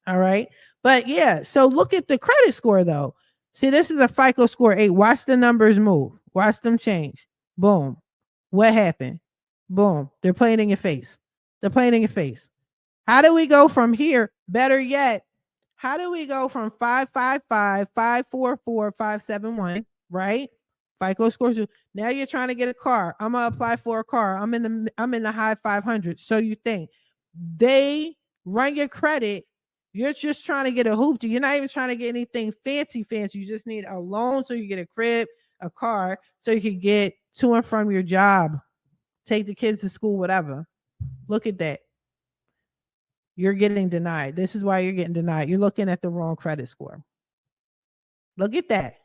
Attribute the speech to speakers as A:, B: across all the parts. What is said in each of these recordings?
A: All right. But yeah, so look at the credit score though. See, this is a FICO score 8. Watch the numbers move. Watch them change. Boom. What happened? Boom. They're playing in your face. They're playing in your face. How do we go from here? Better yet, how do we go from 555, 544, 571, right? FICO scores you. Now you're trying to get a car. I'm gonna apply for a car. I'm in the high 500s. So you think they run your credit? You're just trying to get a hoopty. You're not even trying to get anything fancy. You just need a loan so you get a crib, a car, so you can get to and from your job, take the kids to school, whatever. Look at that. You're getting denied. This is why you're getting denied. You're looking at the wrong credit score. Look at that.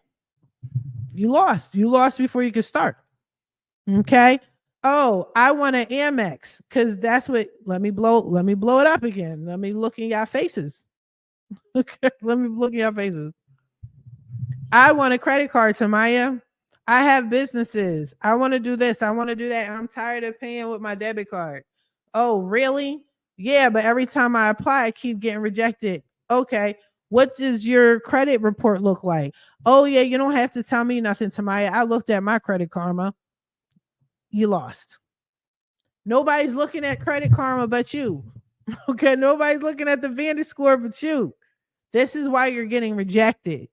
A: You lost. You lost before you could start. Okay. Oh, I want an Amex because that's what. Let me blow it up again. Let me look in your faces. Okay. Let me look in your faces. I want a credit card, Tamiya. I have businesses. I want to do this. I want to do that. I'm tired of paying with my debit card. Oh, really? Yeah, but every time I apply, I keep getting rejected. Okay. What does your credit report look like? Oh, yeah, you don't have to tell me nothing, Tamiya. I looked at my Credit Karma. You lost. Nobody's looking at Credit Karma but you. Okay. Nobody's looking at the Vantage score but you. This is why you're getting rejected.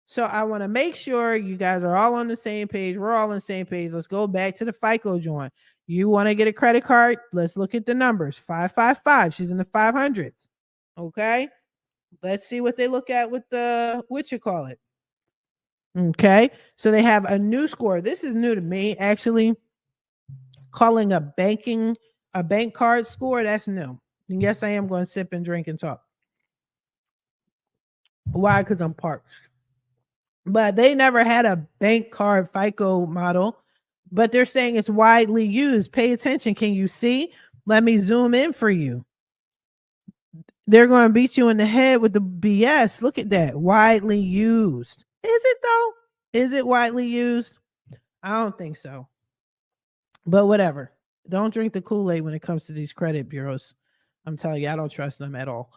A: So I want to make sure you guys are all on the same page. We're all on the same page. Let's go back to the FICO joint. You want to get a credit card? Let's look at the numbers. 555. She's in the 500s. Okay. Let's see what they look at with the, what you call it. Okay. So they have a new score. This is new to me, actually. Calling a bank card score. That's new. And yes, I am going to sip and drink and talk. Why? Because I'm parched. But they never had a bank card FICO model, but they're saying it's widely used. Pay attention. Can you see? Let me zoom in for you. They're going to beat you in the head with the BS. Look at that. Widely used. Is it though? Is it widely used? I don't think so. But whatever. Don't drink the Kool-Aid when it comes to these credit bureaus. I'm telling you, I don't trust them at all.